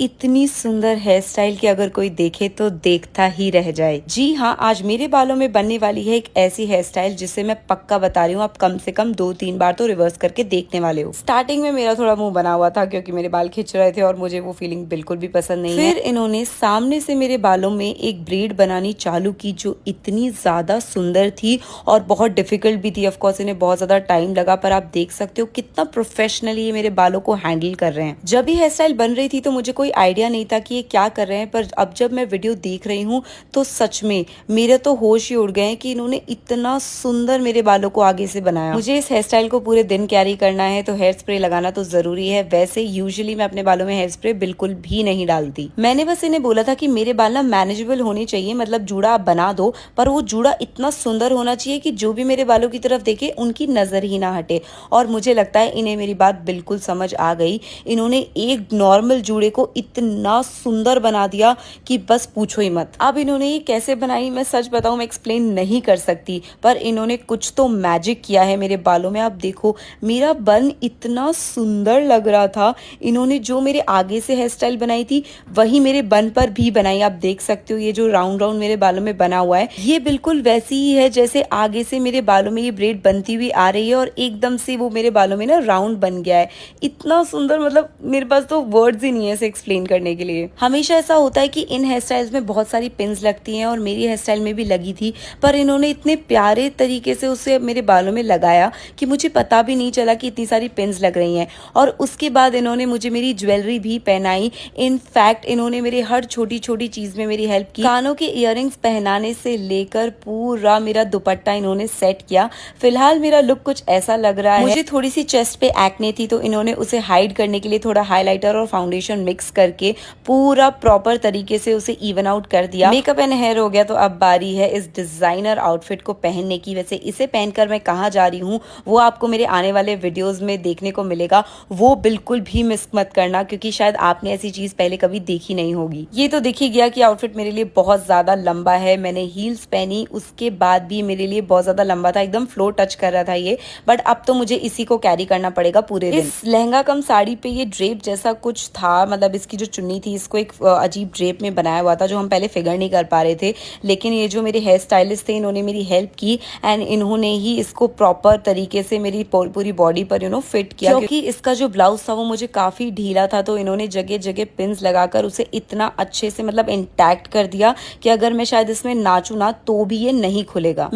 इतनी सुंदर hair style कि अगर कोई देखे तो देखता ही रह जाए। जी हाँ, आज मेरे बालों में बनने वाली है एक ऐसी हेयर स्टाइल जिसे मैं पक्का बता रही हूँ, आप कम से कम 2-3 बार तो रिवर्स करके देखने वाले हो। स्टार्टिंग में मेरा थोड़ा मुंह बना हुआ था क्योंकि मेरे बाल खिंच रहे थे और मुझे वो फीलिंग बिल्कुल भी पसंद नहीं है। फिर इन्होंने सामने से मेरे बालों में एक ब्रेड बनानी चालू की जो इतनी ज्यादा सुंदर थी और बहुत डिफिकल्ट भी थी। ऑफकोर्स इन्हें बहुत ज्यादा टाइम लगा, पर आप देख सकते हो कितना प्रोफेशनली ये मेरे बालों को हैंडल कर रहे हैं। जब भी हेयर स्टाइल बन रही थी तो मुझे कोई आइडिया नहीं था कि ये क्या कर रहे हैं, पर अब जब मैं वीडियो देख रही हूँ तो सच में मेरे तो होश ही उड़ गए हैं कि इन्होंने इतना सुंदर मेरे बालों को आगे से बनाया। मुझे इस हेयर स्टाइल को पूरे दिन कैरी करना है तो हेयर स्प्रे लगाना तो जरूरी है। वैसे यूजुअली मैं अपने बालों में हेयर स्प्रे बिल्कुल भी नहीं डालती। मैंने बस इन्हें बोला था कि मेरे बाल ना मैनेजेबल होने चाहिए, मतलब जूड़ा आप बना दो पर वो जूड़ा इतना सुंदर होना चाहिए कि जो भी मेरे बालों की तरफ देखे उनकी नजर ही ना हटे। और मुझे लगता है इन्हें मेरी बात बिल्कुल समझ आ गई। इन्होंने एक नॉर्मल जूड़े को इतना सुंदर बना दिया कि बस पूछो ही मत। अब इन्होंने ये कैसे बनाई मैं सच बताऊं मैं एक्सप्लेन नहीं कर सकती, पर इन्होंने कुछ तो मैजिक किया है मेरे बालों में। आप देखो मेरा बन इतना सुंदर लग रहा था। इन्होंने जो मेरे आगे से हेयर स्टाइल बनाई थी वही मेरे बन पर भी बनाई। आप देख सकते हो ये जो राउंड राउंड मेरे बालों में बना हुआ है ये बिल्कुल वैसी ही है जैसे आगे से मेरे बालों में ये ब्रेड बनती हुई आ रही है और एकदम से वो मेरे बालों में ना राउंड बन गया है। इतना सुंदर, मतलब मेरे पास तो वर्ड्स ही नहीं है इसे एक्सप्लेन करने के लिए। हमेशा ऐसा होता है कि इन हेयर स्टाइल्स में बहुत सारी पिन्स लगती हैं और मेरी हेयर स्टाइल में भी लगी थी, पर इन्होंने इतने प्यारे तरीके से उसे मेरे बालों में लगाया कि मुझे पता भी नहीं चला कि इतनी सारी पिन्स लग रही हैं। और उसके बाद इन्होंने मुझे मेरी ज्वेलरी भी पहनाई। इनफैक्ट इन्होंने मेरे हर छोटी छोटी चीज में मेरी हेल्प की। कानों के इयररिंग्स पहनाने से लेकर पूरा मेरा दुपट्टा इन्होंने सेट किया। फिलहाल मेरा लुक कुछ ऐसा लग रहा है। मुझे थोड़ी सी चेस्ट पे एक्ने थी तो इन्होंने उसे हाइड करने के लिए थोड़ा हाइलाइटर और फाउंडेशन मिक्स करके पूरा प्रॉपर तरीके से उसे इवन आउट कर दिया। मेकअप एंड हेयर हो गया तो अब बारी है इस डिजाइनर आउटफिट को पहनने की। वैसे इसे पहनकर मैं कहाँ जा रही हूँ वो आपको मेरे आने वाले वीडियोस में देखने को मिलेगा, वो बिल्कुल भी मिस मत करना क्योंकि शायद आपने ऐसी चीज पहले कभी देखी नहीं होगी। ये तो दिख ही गया कि आउटफिट मेरे लिए बहुत ज्यादा लंबा है। मैंने हील्स पहनी उसके बाद भी मेरे लिए बहुत ज्यादा लंबा था, एकदम फ्लोर टच कर रहा था ये। बट अब तो मुझे इसी को कैरी करना पड़ेगा पूरे दिन। इस लहंगा कम साड़ी पे ये ड्रेप जैसा कुछ था, मतलब इसकी जो चुन्नी थी इसको एक अजीब ड्रेप में बनाया हुआ था जो हम पहले फिगर नहीं कर पा रहे थे। लेकिन ये जो मेरे हेयर स्टाइलिस्ट थे इन्होंने मेरी हेल्प की एंड इन्होंने ही इसको प्रॉपर तरीके से मेरी पूरी बॉडी पर फिट किया। क्योंकि इसका जो ब्लाउज था वो मुझे काफी ढीला था तो इन्होंने जगह जगह पिन्स लगाकर उसे इतना अच्छे से मतलब इंटैक्ट कर दिया कि अगर मैं शायद इसमें नाचू ना तो भी ये नहीं खुलेगा।